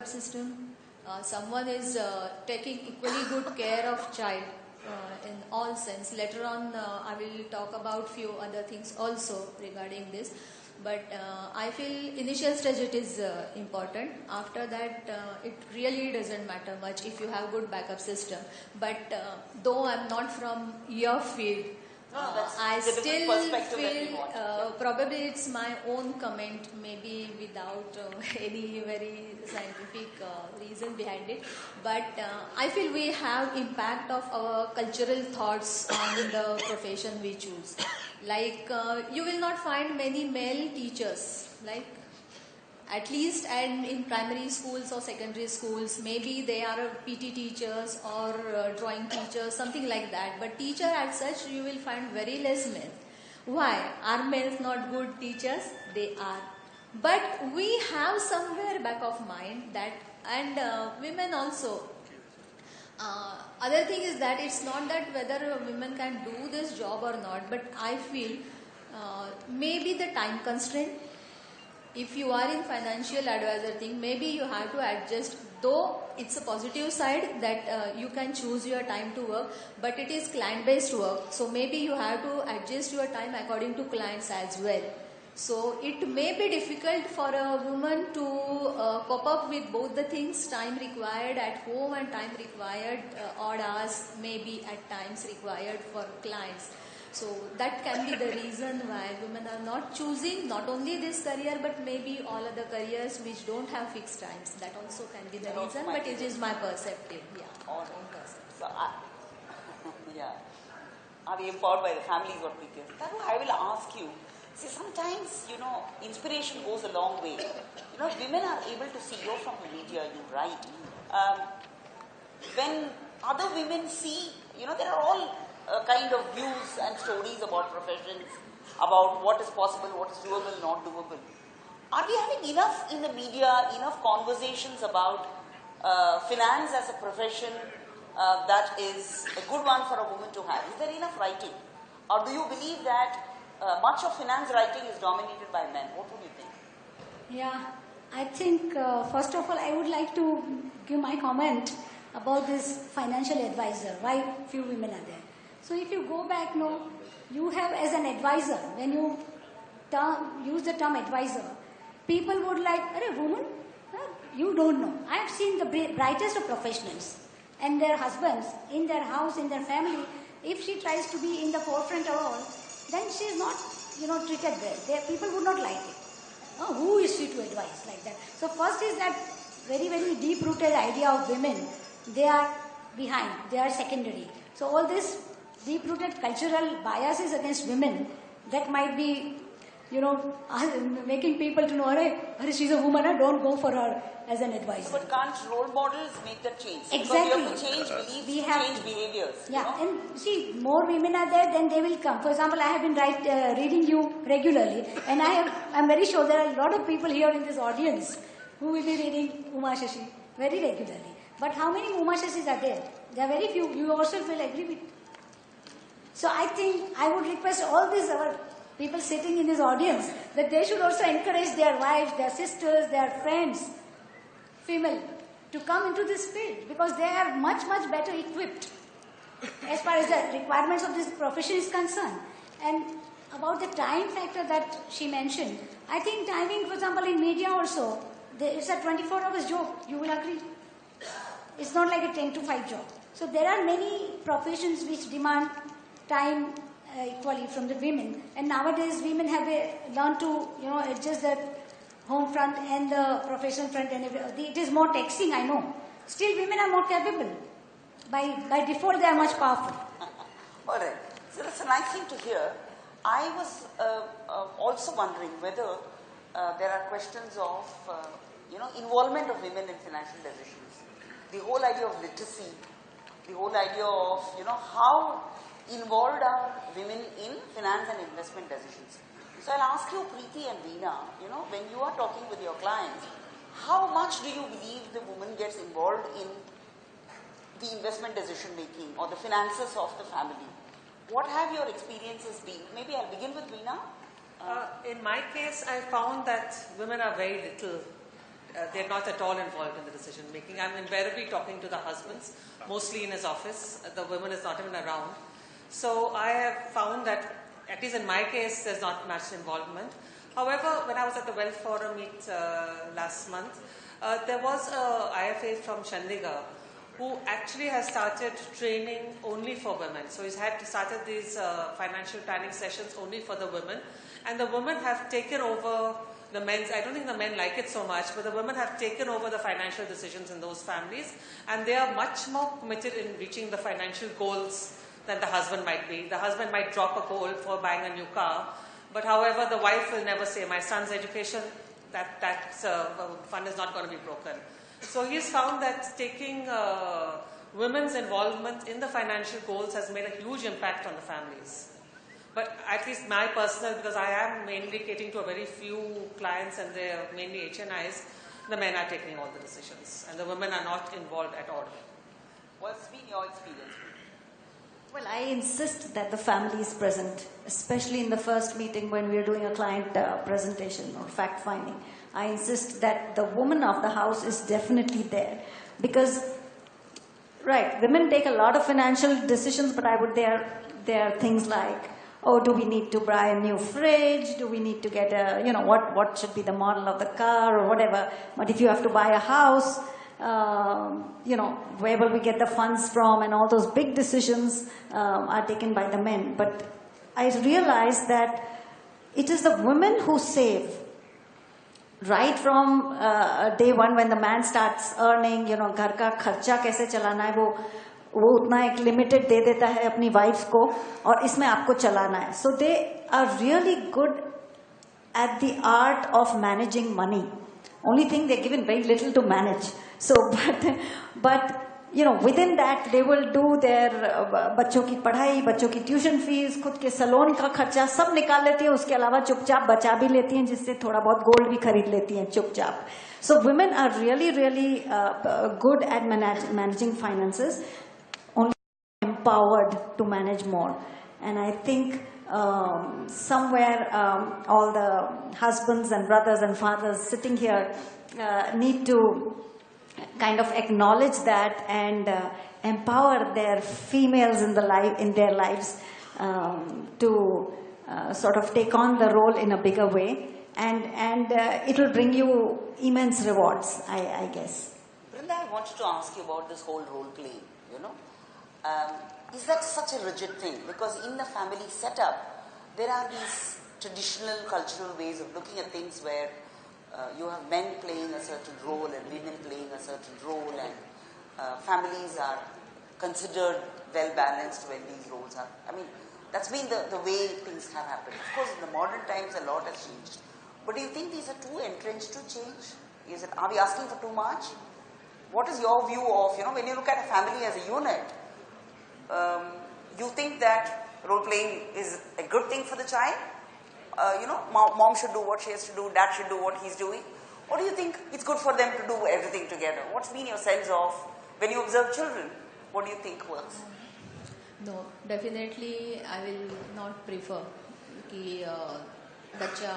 system, someone is taking equally good care of child in all sense. Later on, I will talk about few other things also regarding this. But I feel initial stage it is important. After that, it really doesn't matter much if you have good backup system. But though I'm not from your field, I still feel probably it's my own comment, maybe without any very scientific reason behind it. But I feel we have impact of our cultural thoughts on the profession we choose. Like you will not find many male teachers, like at least and in primary schools or secondary schools, maybe they are PT teachers or drawing teachers, something like that. But teacher as such, you will find very less men. Why? Are men not good teachers? They are. But we have somewhere back of mind that, and women also. Other thing is that it's not that whether women can do this job or not, but I feel maybe the time constraint. If you are in financial advisor thing, maybe you have to adjust, though it's a positive side that you can choose your time to work, but it is client based work, so maybe you have to adjust your time according to clients as well. So it may be difficult for a woman to cope up with both the things, time required at home and time required, odd hours maybe at times required for clients. So that can be the reason why women are not choosing not only this career but maybe all other careers which don't have fixed times. That also can be the reason, but it is my perspective. Yeah, own perspective. So, yeah. Are we empowered by the family is what we give. Taru, I will ask you. See, sometimes, inspiration goes a long way. Women are able to see, you're from the media, you write. When other women see, there are all kind of views and stories about professions, about what is possible, what is doable, not doable. Are we having enough in the media, enough conversations about finance as a profession that is a good one for a woman to have? Is there enough writing? Or do you believe that much of finance writing is dominated by men? What would you think? Yeah, I think first of all I would like to give my comment about this financial advisor, why few women are there. So if you go back, you have as an advisor, when you use the term advisor, people would like, woman, you don't know. I have seen the brightest of professionals and their husbands in their house, in their family. If she tries to be in the forefront of all, then she is not, treated well. People would not like it. Oh, who is she to advise like that? So first is that very, very deep-rooted idea of women. They are behind. They are secondary. So all this deep-rooted cultural biases against women that might be, making people to know, she's a woman, don't go for her as an advisor. But can't role models make that change? Exactly. Because we have to change beliefs, change behaviors. Yeah, and see, more women are there, then they will come. For example, I have been reading you regularly, and I'm very sure there are a lot of people here in this audience who will be reading Uma Shashi very regularly. But how many Uma Shashis are there? There are very few. You also will agree with. So I think I would request all these our people sitting in this audience that they should also encourage their wives, their sisters, their friends, female, to come into this field because they are much, much better equipped as far as the requirements of this profession is concerned. And about the time factor that she mentioned, I think timing, for example, in media also, it's a 24 hours job, you will agree. It's not like a 10 to 5 job. So there are many professions which demand time equally from the women, and nowadays women have learned to adjust the home front and the professional front, and it is more taxing, I know. Still women are more capable. By default they are much powerful. All right. So that's a nice thing to hear. I was also wondering whether there are questions of involvement of women in financial decisions. The whole idea of literacy, the whole idea of how involved are women in finance and investment decisions. So I'll ask you, Preeti and Veena, when you are talking with your clients, how much do you believe the woman gets involved in the investment decision making or the finances of the family? What have your experiences been? Maybe I'll begin with Veena. In my case, I found that women are very little they're not at all involved in the decision making. I'm invariably talking to the husbands, mostly in his office. The woman is not even around. So I have found that, at least in my case, there's not much involvement. However, when I was at the Wealth Forum meet last month, there was a IFA from Chandigarh who actually has started training only for women. So he's started these financial planning sessions only for the women. And the women have taken over the men's, I don't think the men like it so much, but the women have taken over the financial decisions in those families. And they are much more committed in reaching the financial goals than the husband might be. The husband might drop a goal for buying a new car. But however, the wife will never say, my son's education, that fund is not going to be broken. So he's found that taking women's involvement in the financial goals has made a huge impact on the families. But at least my personal, because I am mainly catering to a very few clients and they're mainly HNIs, the men are taking all the decisions and the women are not involved at all. What's been your experience? Well, I insist that the family is present, especially in the first meeting when we are doing a client presentation or fact finding. I insist that the woman of the house is definitely there because, right, women take a lot of financial decisions, but there are things like, oh, do we need to buy a new fridge? Do we need to get a, what should be the model of the car or whatever? But if you have to buy a house, where will we get the funds from? And all those big decisions are taken by the men. But I realize that it is the women who save. Right from day one when the man starts earning, घर का खर्चा कैसे चलाना है वो उतना एक limited दे देता है अपनी वाइफ को और इसमें आपको चलाना है. So they are really good at the art of managing money. Only thing they're given very little to manage. So, but within that they will do their बच्चों की पढ़ाई, बच्चों की ट्यूशन फीस, खुद के सलोन का खर्चा सब निकाल लेती हैं. उसके अलावा चुपचाप बचा भी लेती हैं जिससे थोड़ा बहुत गोल्ड भी खरीद लेती हैं चुपचाप. So women are really good at managing finances. Only empowered to manage more. And I think somewhere all the husbands and brothers and fathers sitting here need to kind of acknowledge that and empower their females in their lives to sort of take on the role in a bigger way, and it will bring you immense rewards, I guess. Brinda, I wanted to ask you about this whole role playing. Is that such a rigid thing? Because in the family setup, there are these traditional cultural ways of looking at things where you have men playing a certain role and women playing a certain role, and families are considered well balanced when these roles are. I mean, that's been the way things have happened. Of course, in the modern times, a lot has changed. But do you think these are too entrenched to change? Are we asking for too much? What is your view of, when you look at a family as a unit, you think that role playing is a good thing for the child? Mom should do what she has to do, dad should do what he's doing? Or do you think it's good for them to do everything together? What's been your sense of, when you observe children, what do you think works? No, definitely I will not prefer कि बच्चा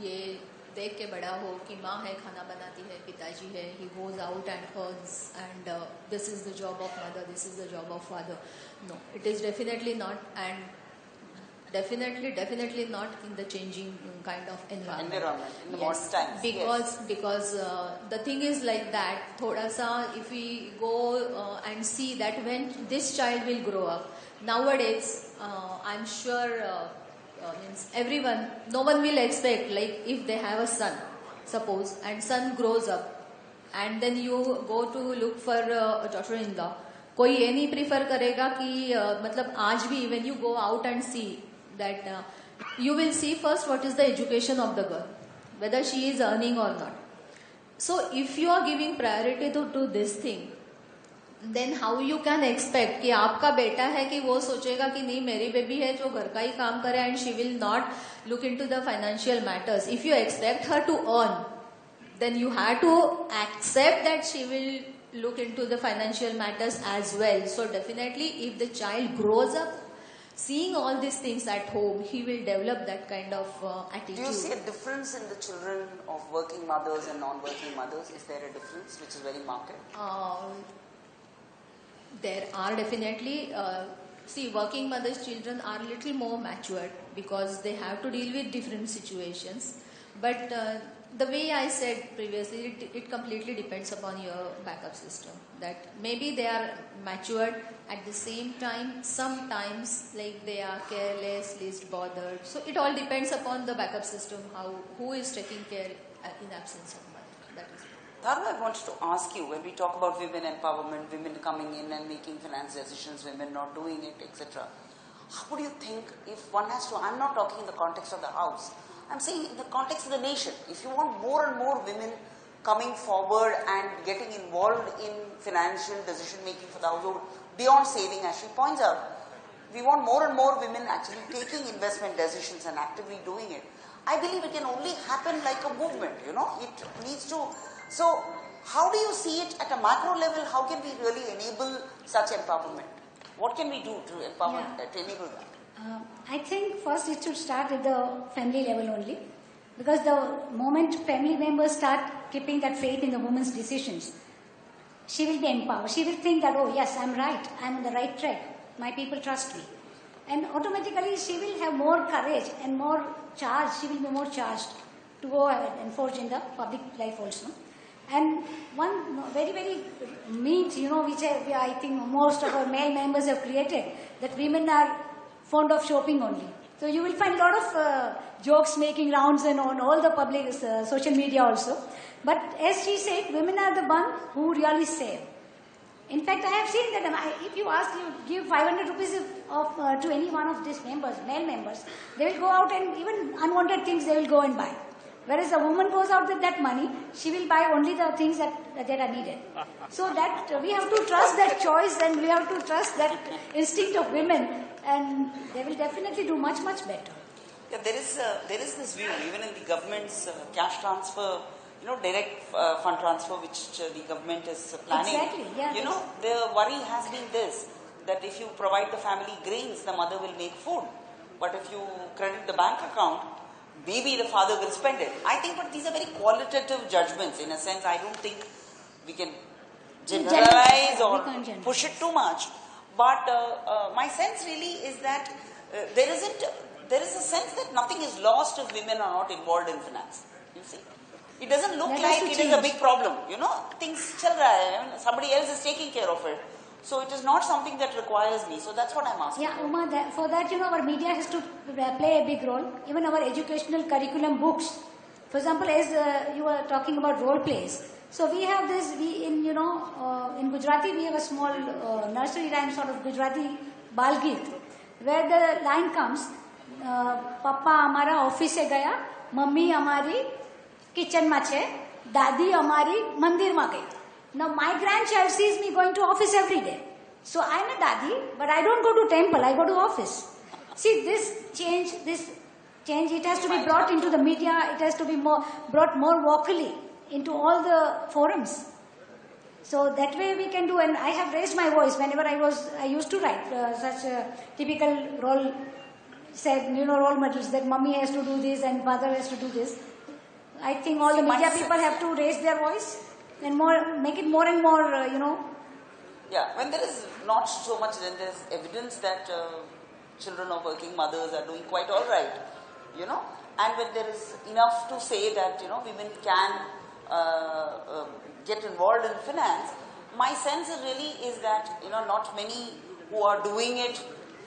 ये देख के बड़ा हो कि माँ है खाना बनाती है, पिताजी है, he goes out and earns, and this is the job of mother, this is the job of father. No, it is definitely not, and definitely not in the changing kind of environment. In the modern times. Because the thing is like that, thoda sa, if we go and see that when this child will grow up, nowadays I'm sure means everyone, no one will expect, like if they have a son, suppose, and son grows up, and then you go to look for a daughter-in-law. कोई ये नहीं prefer करेगा कि मतलब आज भी when you go out and see that you will see first what is the education of the girl, whether she is earning or not. So if you are giving priority to this thing, then how you can expect कि आपका बेटा है कि वो सोचेगा कि नहीं मेरी बेबी है जो घर का ही काम करे and she will not look into the financial matters. If you expect her to earn, then you have to accept that she will look into the financial matters as well. So definitely if the child grows up seeing all these things at home, he will develop that kind of attitude. Do you see a difference in the children of working mothers and non-working mothers? Is there a difference which is very marked? There are definitely. See, working mothers' children are a little more matured because they have to deal with different situations. But the way I said previously, it completely depends upon your backup system. That maybe they are matured, at the same time, sometimes like they are careless, least bothered. So it all depends upon the backup system, who is taking care in absence of mother. That is it. Tharu, I wanted to ask you, when we talk about women empowerment, women coming in and making finance decisions, women not doing it, etc. How do you think if one has to, I'm not talking in the context of the house, I'm saying in the context of the nation, if you want more and more women coming forward and getting involved in financial decision making for the household, beyond saving, as she points out, we want more and more women actually taking investment decisions and actively doing it. I believe it can only happen like a movement, you know, it needs to. So, how do you see it at a macro level? How can we really enable such empowerment? What can we do to empower, to enable that? I think first it should start at the family level only, because the moment family members start keeping that faith in the woman's decisions, she will be empowered. She will think that, oh yes, I'm right, I'm on the right track, my people trust me. And automatically she will have more courage and more charge, she will be more charged to go ahead and forge in the public life also. And one very, very myth, you know, which I think most of our male members have created, that women are fond of shopping only. So you will find a lot of jokes making rounds and on all the public social media also. But as she said, women are the one who really save. In fact, I have seen that if you ask, you give 500 rupees to any one of these members, male members, they will go out and even unwanted things they will go and buy. Whereas a woman goes out with that money, she will buy only the things that are needed. So that we have to trust that choice and we have to trust that instinct of women, and they will definitely do much, much better. Yeah, there is this view, even in the government's cash transfer, you know, direct fund transfer which the government is planning. Exactly, yeah. You know, the worry has been this, that if you provide the family grains, the mother will make food. But if you credit the bank account, maybe the father will spend it. I think, but these are very qualitative judgments. In a sense, I don't think we can generalize or push it too much. But my sense really is that there is a sense that nothing is lost if women are not involved in finance. You see, it doesn't look like it is a big problem. You know, things chal raha hai, somebody else is taking care of it. So it is not something that requires me. So that's what I'm asking. Yeah, Uma, for that, you know, our media has to play a big role. Even our educational curriculum books. For example, as you were talking about role plays. So we have this, in Gujarati, we have a small nursery rhyme sort of Gujarati Bal Geet, where the line comes, Papa amara office se gaya, Mummy amari kitchen ma che, Dadi amari mandir ma gayi. Now my grandchild sees me going to office every day. So I'm a Dadi, but I don't go to temple, I go to office. See, this change, it has to be brought into the media, it has to be brought more vocally into all the forums. So that way we can do, and I have raised my voice whenever I used to write such a typical role models that mummy has to do this and father has to do this. I think all the media people have to raise their voice and make it more and more, Yeah, when there is not so much, then there is evidence that children of working mothers are doing quite all right, you know. And when there is enough to say that, you know, women can get involved in finance, my sense really is that, you know, not many who are doing it,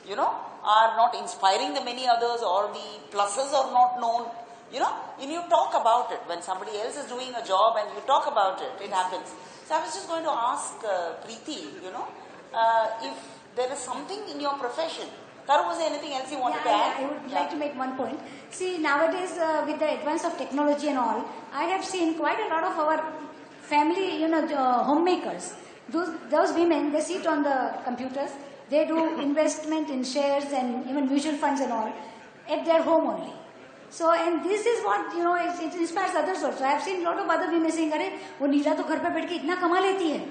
you know, are not inspiring the many others, or the pluses are not known, you know. When you talk about it, when somebody else is doing a job and you talk about it, it happens. So I was just going to ask Preeti, you know, if there is something in your profession. Tharu, was there anything else you wanted to add? I would like to make one point. See, nowadays with the advance of technology and all, I have seen quite a lot of our family, homemakers. Those women, they sit on the computers, they do investment in shares and even mutual funds and all at their home only. So, and this is what, it inspires others also. I have seen a lot of other women saying, "Arey, wo Neela to ghar pe baith ke itna kama leti hai."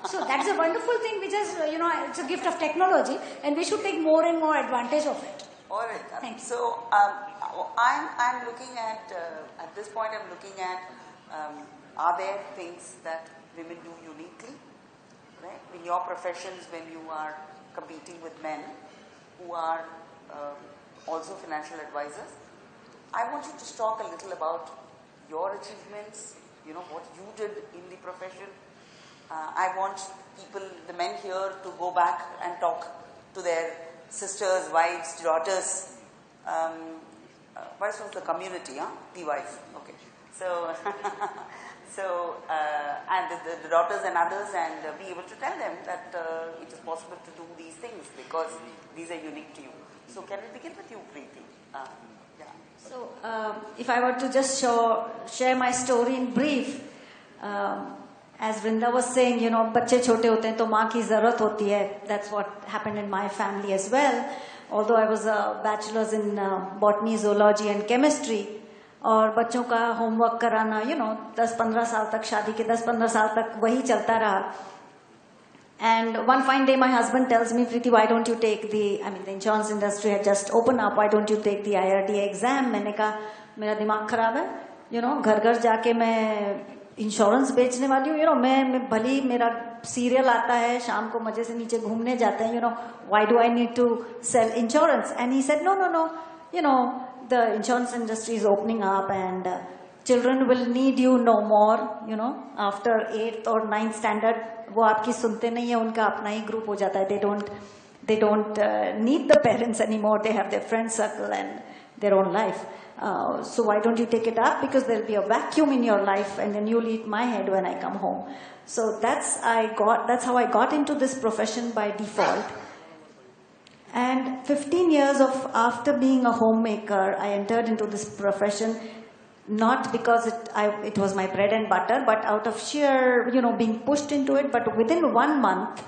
So that's a wonderful thing which is, it's a gift of technology and we should take more and more advantage of it. All right. Thank you. So I'm looking at this point, I'm looking at, are there things that women do uniquely, right? In your professions, when you are competing with men who are also financial advisors, I want you to talk a little about your achievements, what you did in the profession. I want people, the men here, to go back and talk to their sisters, wives, daughters, what is from the community, the wives, okay. So, and the daughters and others, and be able to tell them that it is possible to do these things because these are unique to you. So can we begin with you, Preeti? Yeah. So, if I were to just share my story in brief, as Vrinda was saying, बच्चे छोटे होते हैं तो माँ की ज़रूरत होती है. That's what happened in my family as well. Although I was a bachelor's in botany, zoology and chemistry, और बच्चों का homework कराना, 10-15 साल तक, शादी के 10-15 साल तक वही चलता रहा. And one fine day my husband tells me, Preeti, why don't you take the insurance industry had just opened up, why don't you take the IRDA exam? मैंने कहा मेरा दिमाग खराब है, घर घर जाके मैं इंश्योरेंस बेचने वाली हूँ, मैं भली मेरा सीरियल आता है, शाम को मजे से नीचे घूमने जाते हैं, why do I need to sell insurance? And he said, no, the insurance industry is opening up and children will need you no more, after 8th or 9th standard, वो आपकी सुनते नहीं है, उनका अपना ही ग्रुप हो जाता है. They don't need the parents anymore. They have their friend circle and their own life. So why don't you take it up? Because there'll be a vacuum in your life and then you'll eat my head when I come home. So that's how I got into this profession by default. And 15 years after being a homemaker, I entered into this profession not because it was my bread and butter, but out of sheer, being pushed into it. But within 1 month,